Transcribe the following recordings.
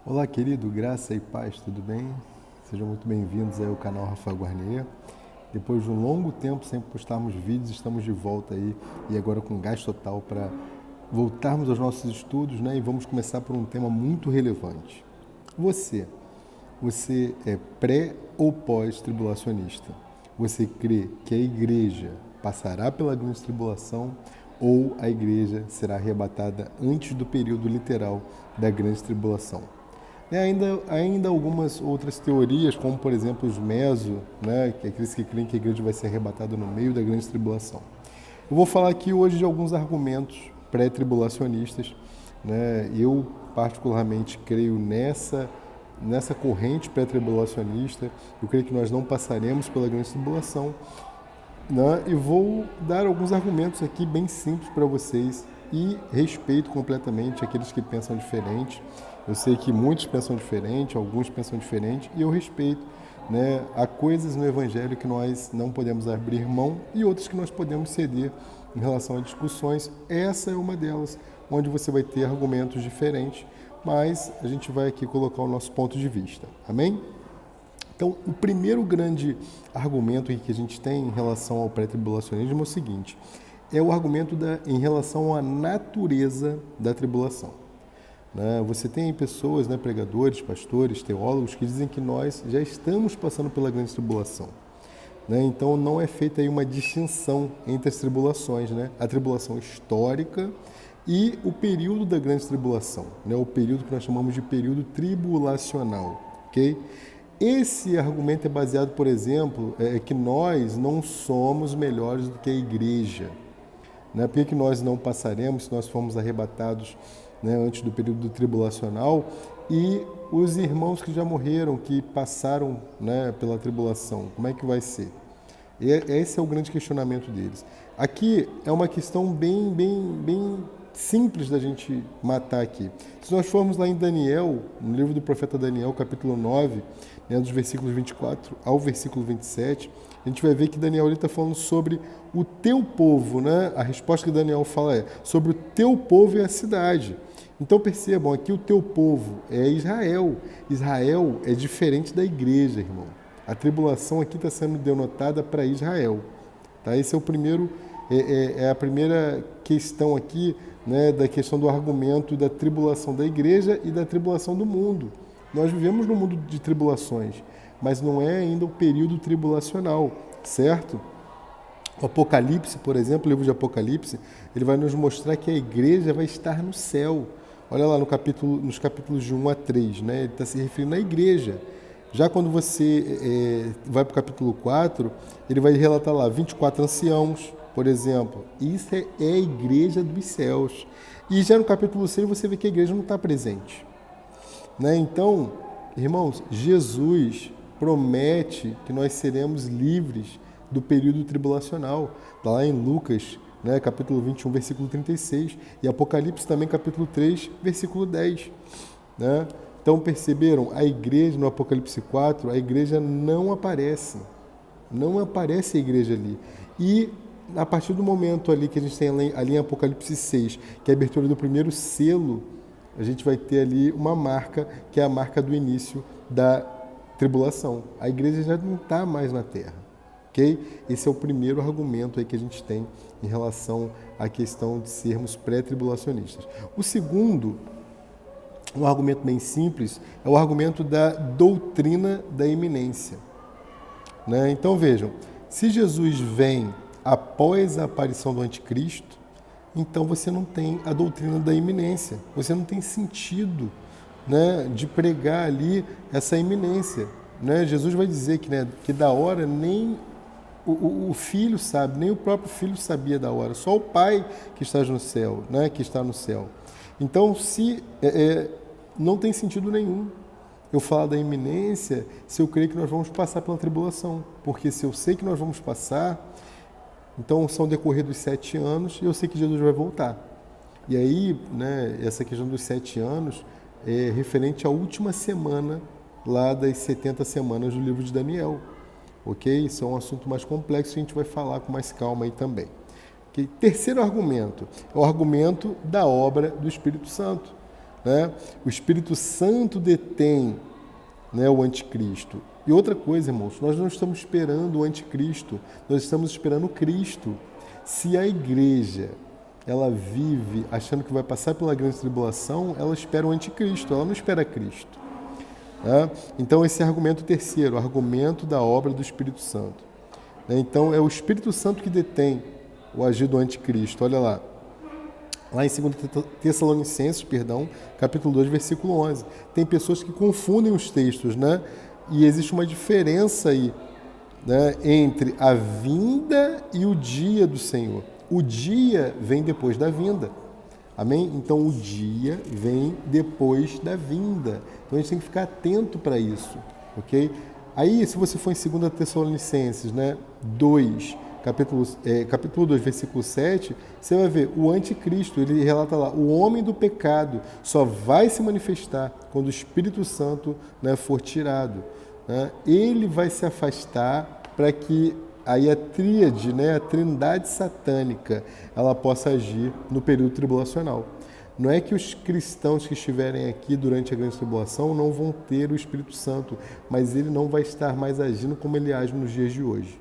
Olá, querido, graça e paz, tudo bem? Sejam muito bem-vindos ao canal Rafael Guarnier. Depois de um longo tempo sem postarmos vídeos, estamos de volta aí e agora com gás total para voltarmos aos nossos estudos, né? E vamos começar por um tema muito relevante. Você é pré ou pós-tribulacionista? Você crê que a igreja passará pela grande tribulação ou a igreja será arrebatada antes do período literal da grande tribulação? E ainda algumas outras teorias, como por exemplo os meso, né, que é aqueles que creem que a igreja vai ser arrebatada no meio da grande tribulação. Eu vou falar aqui hoje de alguns argumentos pré-tribulacionistas, né? Eu particularmente creio nessa corrente pré-tribulacionista. Eu creio que nós não passaremos pela grande tribulação, né? E vou dar alguns argumentos aqui bem simples para vocês e respeito completamente aqueles que pensam diferente. Eu sei que muitos pensam diferente, alguns pensam diferente e eu respeito, né? Há coisas no Evangelho que nós não podemos abrir mão e outras que nós podemos ceder em relação a discussões. Essa é uma delas, onde você vai ter argumentos diferentes, mas a gente vai aqui colocar o nosso ponto de vista. Amém? Então, o primeiro grande argumento que a gente tem em relação ao pré-tribulacionismo é o seguinte: é o argumento em relação à natureza da tribulação. Né? Você tem pessoas, né, pregadores, pastores, teólogos, que dizem que nós já estamos passando pela grande tribulação. Né? Então, não é feita aí uma distinção entre as tribulações, né? A tribulação histórica e o período da grande tribulação, né? O período que nós chamamos de período tribulacional, ok? Esse argumento é baseado, por exemplo, que nós não somos melhores do que a igreja. Né? Por que nós não passaremos se nós formos arrebatados, né, antes do período tribulacional, e os irmãos que já morreram, que passaram, né, pela tribulação, como é que vai ser? Esse é o grande questionamento deles. Aqui é uma questão bem simples da gente matar aqui. Se nós formos lá em Daniel, no livro do profeta Daniel, capítulo 9, né, dos versículos 24 ao versículo 27, a gente vai ver que Daniel está falando sobre o teu povo, né? A resposta que Daniel fala é sobre o teu povo e a cidade. Então percebam, aqui o teu povo é Israel. Israel é diferente da igreja, irmão. A tribulação aqui está sendo denotada para Israel. Tá? Esse é o primeiro, é a primeira questão aqui, né, da questão do argumento da tribulação da igreja e da tribulação do mundo. Nós vivemos num mundo de tribulações, mas não é ainda o período tribulacional, certo? O Apocalipse, por exemplo, o livro de Apocalipse, ele vai nos mostrar que a igreja vai estar no céu. Olha lá nos capítulos de 1 a 3, né? Ele está se referindo à igreja. Já quando você vai para o capítulo 4, ele vai relatar lá 24 anciãos, por exemplo. Isso é a igreja dos céus. E já no capítulo 6 você vê que a igreja não está presente. Né? Então, irmãos, Jesus promete que nós seremos livres do período tribulacional. Está lá em Lucas, né, capítulo 21, versículo 36, e Apocalipse também, capítulo 3, versículo 10. Né? Então, perceberam? A igreja, no Apocalipse 4, a igreja não aparece. Não aparece a igreja ali. E a partir do momento ali que a gente tem ali em Apocalipse 6, que é a abertura do primeiro selo, a gente vai ter ali uma marca, que é a marca do início da tribulação. A igreja já não está mais na terra. Okay? Esse é o primeiro argumento aí que a gente tem em relação à questão de sermos pré-tribulacionistas. O segundo, um argumento bem simples, é o argumento da doutrina da iminência. Né? Então vejam, se Jesus vem após a aparição do anticristo, então você não tem a doutrina da iminência, você não tem sentido, né, de pregar ali essa iminência. Né? Jesus vai dizer que, né, que da hora nem o filho sabe, nem o próprio filho sabia da hora, só o pai que está no céu, né, que está no céu. Então, se não tem sentido nenhum eu falar da iminência se eu creio que nós vamos passar pela tribulação, porque se eu sei que nós vamos passar, então são decorridos 7 anos e eu sei que Jesus vai voltar. E aí, né, essa questão dos 7 anos é referente à última semana lá das 70 semanas do livro de Daniel. Ok? Isso é um assunto mais complexo que a gente vai falar com mais calma aí também. Okay? Terceiro argumento é o argumento da obra do Espírito Santo. né? O Espírito Santo detém, né, o anticristo. E outra coisa, irmãos, nós não estamos esperando o anticristo, nós estamos esperando o Cristo. Se a igreja ela vive achando que vai passar pela grande tribulação, ela espera o anticristo, ela não espera Cristo. Né? Então esse é o argumento terceiro, o argumento da obra do Espírito Santo. Então é o Espírito Santo que detém o agir do anticristo. Olha lá. Lá em 2 Tessalonicenses, capítulo 2, versículo 11. Tem pessoas que confundem os textos, né? E existe uma diferença aí, né, entre a vinda e o dia do Senhor. O dia vem depois da vinda. Amém? Então o dia vem depois da vinda. Então a gente tem que ficar atento para isso, ok? Aí, se você for em 2 Tessalonicenses, né, 2, capítulo 2, versículo 7, você vai ver o anticristo, ele relata lá, o homem do pecado só vai se manifestar quando o Espírito Santo, né, for tirado. Né? Ele vai se afastar para que aí a tríade, né, a trindade satânica, ela possa agir no período tribulacional. Não é que os cristãos que estiverem aqui durante a grande tribulação não vão ter o Espírito Santo, mas ele não vai estar mais agindo como ele age nos dias de hoje,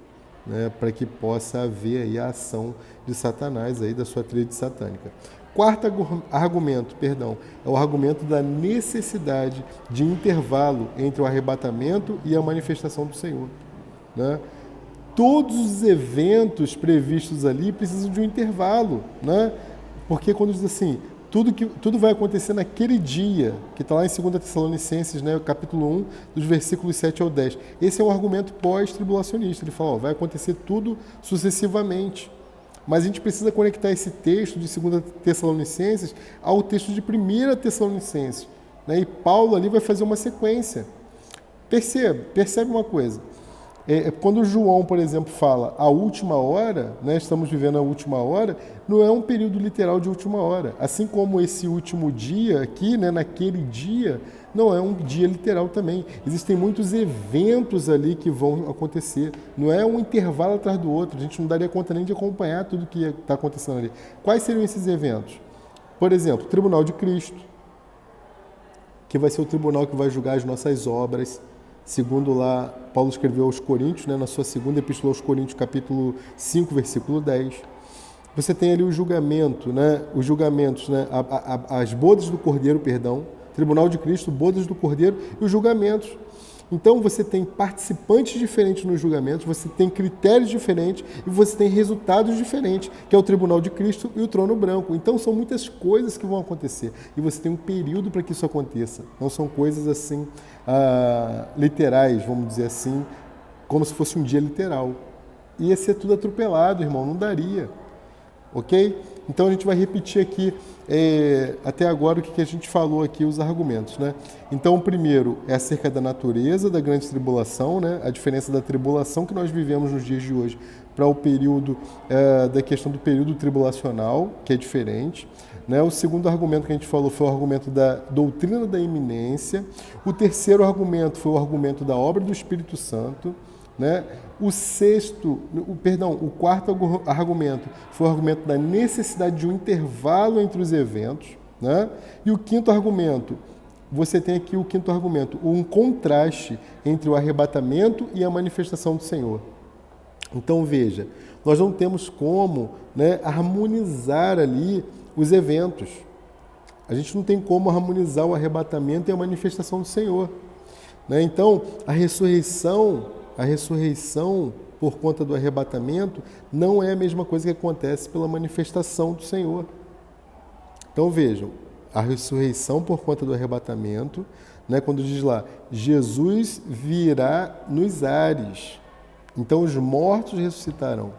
né, para que possa haver aí a ação de Satanás, aí, da sua tríade satânica. Quarto argumento, é o argumento da necessidade de intervalo entre o arrebatamento e a manifestação do Senhor. Né? Todos os eventos previstos ali precisam de um intervalo, né? Porque quando diz assim, tudo vai acontecer naquele dia, que está lá em 2 Tessalonicenses, né, capítulo 1, dos versículos 7 ao 10. Esse é um argumento pós-tribulacionista. Ele fala, vai acontecer tudo sucessivamente. Mas a gente precisa conectar esse texto de 2 Tessalonicenses ao texto de 1 Tessalonicenses. Né? E Paulo ali vai fazer uma sequência. Percebe uma coisa. Quando João, por exemplo, fala a última hora, né, estamos vivendo a última hora, não é um período literal de última hora. Assim como esse último dia aqui, né, naquele dia, não é um dia literal também. Existem muitos eventos ali que vão acontecer. Não é um intervalo atrás do outro. A gente não daria conta nem de acompanhar tudo que está acontecendo ali. Quais seriam esses eventos? Por exemplo, o Tribunal de Cristo, que vai ser o tribunal que vai julgar as nossas obras. Segundo lá, Paulo escreveu aos Coríntios, né, na sua segunda epístola aos Coríntios, capítulo 5, versículo 10. Você tem ali o julgamento, né, os julgamentos, né, as bodas do Cordeiro, Tribunal de Cristo, bodas do Cordeiro e os julgamentos. Então você tem participantes diferentes nos julgamentos, você tem critérios diferentes e você tem resultados diferentes, que é o Tribunal de Cristo e o Trono Branco. Então são muitas coisas que vão acontecer e você tem um período para que isso aconteça. Não são coisas assim literais, vamos dizer assim, como se fosse um dia literal. Ia ser tudo atropelado, irmão, não daria. Ok? Então a gente vai repetir aqui até agora o que a gente falou aqui, os argumentos. Né? Então o primeiro é acerca da natureza da grande tribulação, né? A diferença da tribulação que nós vivemos nos dias de hoje para o período, da questão do período tribulacional, que é diferente. Né? O segundo argumento que a gente falou foi o argumento da doutrina da iminência. O terceiro argumento foi o argumento da obra do Espírito Santo. Né? O quarto argumento foi o argumento da necessidade de um intervalo entre os eventos. Né? E o quinto argumento, você tem aqui o quinto argumento, um contraste entre o arrebatamento e a manifestação do Senhor. Então veja, nós não temos como, né, harmonizar ali os eventos. A gente não tem como harmonizar o arrebatamento e a manifestação do Senhor. Né? Então, a ressurreição por conta do arrebatamento não é a mesma coisa que acontece pela manifestação do Senhor. Então vejam, a ressurreição por conta do arrebatamento, né, quando diz lá, Jesus virá nos ares, então os mortos ressuscitarão.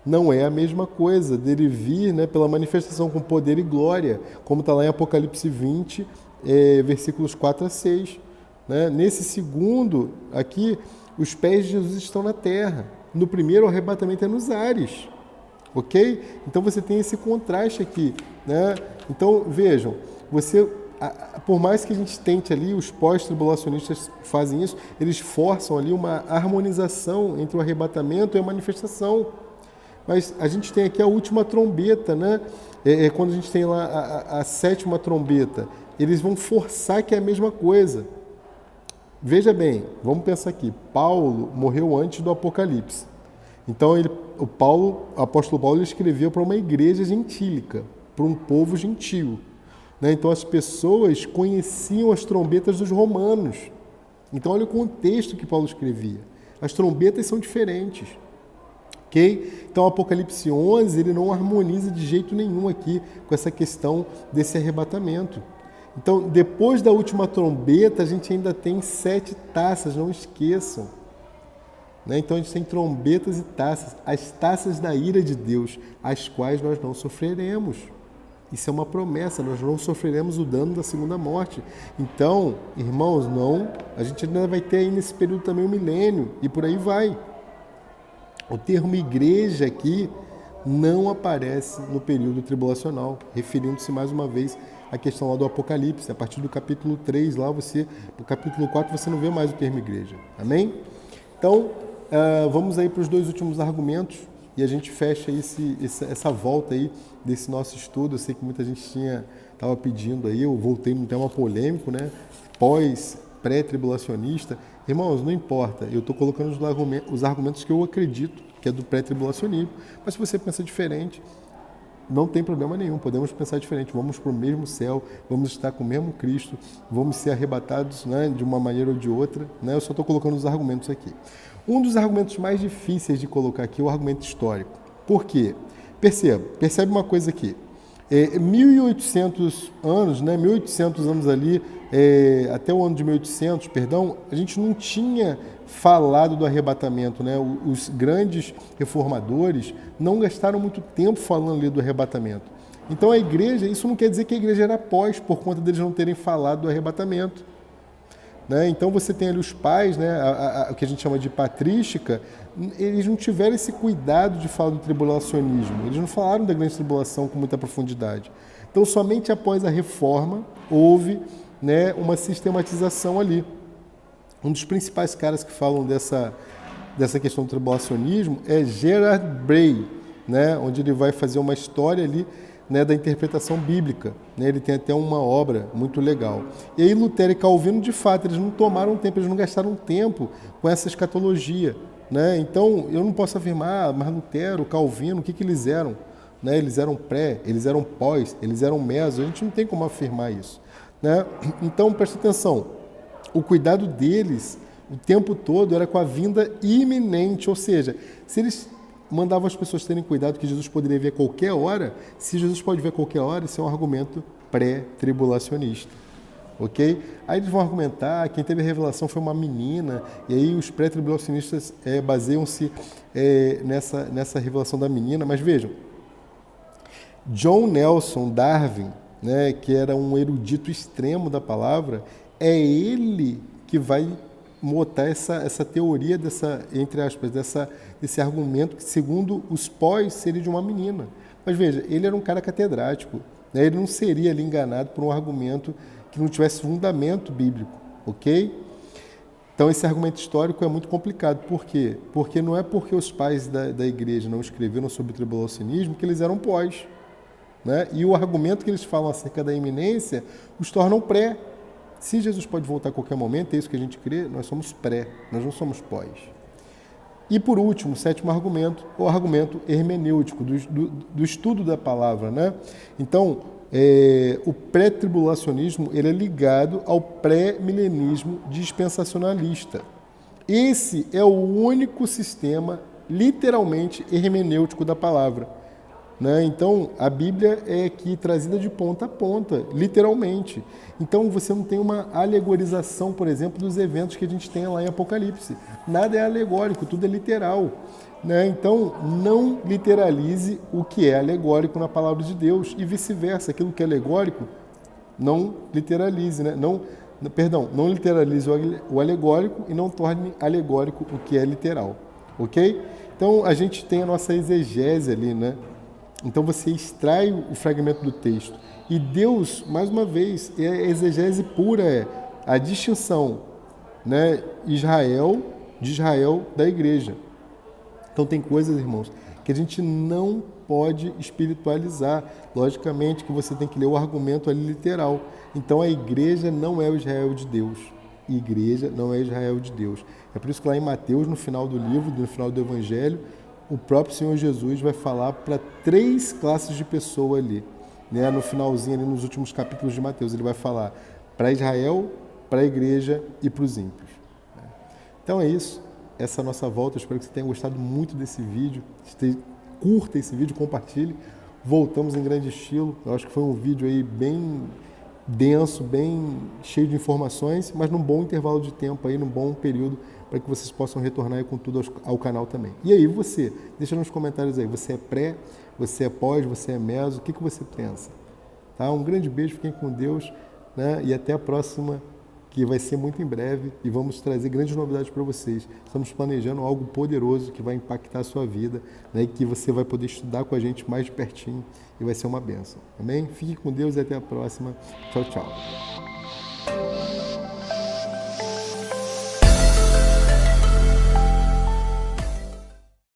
Não é a mesma coisa dele vir, né, pela manifestação com poder e glória, como está lá em Apocalipse 20, versículos 4 a 6. Né? Nesse segundo aqui, os pés de Jesus estão na terra. No primeiro, o arrebatamento é nos ares. Ok? Então você tem esse contraste aqui. Né? Então vejam, por mais que a gente tente ali, os pós-tribulacionistas fazem isso, eles forçam ali uma harmonização entre o arrebatamento e a manifestação. Mas a gente tem aqui a última trombeta, né? Quando a gente tem lá a sétima trombeta, eles vão forçar que é a mesma coisa. Veja bem, vamos pensar aqui. Paulo morreu antes do Apocalipse. Então, o apóstolo Paulo, ele escreveu para uma igreja gentílica, para um povo gentio, né? Então, as pessoas conheciam as trombetas dos romanos. Então, olha o contexto que Paulo escrevia. As trombetas são diferentes. Okay? Então, o Apocalipse 11, ele não harmoniza de jeito nenhum aqui com essa questão desse arrebatamento. Então, depois da última trombeta, a gente ainda tem 7 taças, não esqueçam. Né? Então, a gente tem trombetas e taças, as taças da ira de Deus, as quais nós não sofreremos. Isso é uma promessa, nós não sofreremos o dano da segunda morte. Então, irmãos, a gente ainda vai ter aí nesse período também o milênio, e por aí vai. O termo igreja aqui não aparece no período tribulacional, referindo-se mais uma vez à questão lá do Apocalipse. A partir do capítulo 3, no capítulo 4, você não vê mais o termo igreja. Amém? Então, vamos aí para os 2 últimos argumentos e a gente fecha essa volta aí desse nosso estudo. Eu sei que muita gente estava pedindo aí, eu voltei num tema polêmico, né? Pré-tribulacionista. Irmãos, não importa, eu estou colocando os argumentos que eu acredito que é do pré-tribulacionismo, mas se você pensa diferente, não tem problema nenhum, podemos pensar diferente, vamos para o mesmo céu, vamos estar com o mesmo Cristo, vamos ser arrebatados, né, de uma maneira ou de outra, né? Eu só estou colocando os argumentos aqui. Um dos argumentos mais difíceis de colocar aqui é o argumento histórico. Por quê? Percebe uma coisa aqui. 1.800 anos, né, 1.800 anos ali, até o ano de 1800, perdão, a gente não tinha falado do arrebatamento, né? Os grandes reformadores não gastaram muito tempo falando ali do arrebatamento. Então a igreja, isso não quer dizer que a igreja era pós, por conta deles não terem falado do arrebatamento. Né? Então você tem ali os pais, né, o que a gente chama de patrística, eles não tiveram esse cuidado de falar do tribulacionismo, eles não falaram da grande tribulação com muita profundidade. Então somente após a reforma houve, né, uma sistematização ali. Um dos principais caras que falam dessa questão do tribulacionismo é Gerard Bray, né, onde ele vai fazer uma história ali, né, da interpretação bíblica. Né? Ele tem até uma obra muito legal. E aí Lutero e Calvino, de fato, eles não tomaram tempo, eles não gastaram tempo com essa escatologia. Né? Então, eu não posso afirmar, mas Lutero, Calvino, o que eles eram? Né? Eles eram pré, eles eram pós, eles eram meso, a gente não tem como afirmar isso. Né? Então, preste atenção, o cuidado deles o tempo todo era com a vinda iminente, ou seja, se eles mandavam as pessoas terem cuidado que Jesus poderia vir a qualquer hora, se Jesus pode vir a qualquer hora, isso é um argumento pré-tribulacionista. Ok? Aí eles vão argumentar, quem teve a revelação foi uma menina, e aí os pré-tribulacionistas baseiam-se nessa revelação da menina, mas vejam, John Nelson Darwin, né, que era um erudito extremo da palavra, é ele que vai montar essa teoria entre aspas, desse argumento que, segundo os pós, seria de uma menina. Mas veja, ele era um cara catedrático, né? Ele não seria ali enganado por um argumento que não tivesse fundamento bíblico, ok? Então esse argumento histórico é muito complicado. Por quê? Porque não é porque os pais da igreja não escreveram sobre o tribulacionismo que eles eram pós. Né? E o argumento que eles falam acerca da iminência os tornam pré. Se Jesus pode voltar a qualquer momento, é isso que a gente crê, nós somos pré, nós não somos pós. E por último, o 7º argumento, o argumento hermenêutico, do estudo da palavra. Né? Então, o pré-tribulacionismo ele é ligado ao pré-milenismo dispensacionalista. Esse é o único sistema, literalmente, hermenêutico da palavra. Né? Então, a Bíblia é aqui trazida de ponta a ponta, literalmente. Então, você não tem uma alegorização, por exemplo, dos eventos que a gente tem lá em Apocalipse. Nada é alegórico, tudo é literal. Né? Então, não literalize o que é alegórico na palavra de Deus e vice-versa. Aquilo que é alegórico, não literalize. Né? Não literalize o alegórico e não torne alegórico o que é literal. Ok? Então, a gente tem a nossa exegese ali, né? Então você extrai o fragmento do texto. E Deus, mais uma vez, é a exegese pura, é a distinção, né, de Israel da igreja. Então tem coisas, irmãos, que que a gente não pode espiritualizar. Logicamente que você tem que ler o argumento ali literal. Então a igreja não é o Israel de Deus. Igreja não é Israel de Deus. É por isso que lá em Mateus, no final do livro, no final do Evangelho, o próprio Senhor Jesus vai falar para 3 classes de pessoa ali. Né? No finalzinho, ali, nos últimos capítulos de Mateus, ele vai falar para Israel, para a igreja e para os ímpios. Então é isso. Essa é a nossa volta. Eu espero que você tenha gostado muito desse vídeo. Curta esse vídeo, compartilhe. Voltamos em grande estilo. Eu acho que foi um vídeo aí bem denso, bem cheio de informações, mas num bom intervalo de tempo aí, num bom período, para que vocês possam retornar aí com tudo ao canal também. E aí você, deixa nos comentários aí, você é pré, você é pós, você é meso, o que você pensa? Tá? Um grande beijo, fiquem com Deus, né? E até a próxima, que vai ser muito em breve, e vamos trazer grandes novidades para vocês. Estamos planejando algo poderoso que vai impactar a sua vida, né? E que você vai poder estudar com a gente mais de pertinho e vai ser uma bênção. Amém? Fique com Deus e até a próxima. Tchau, tchau.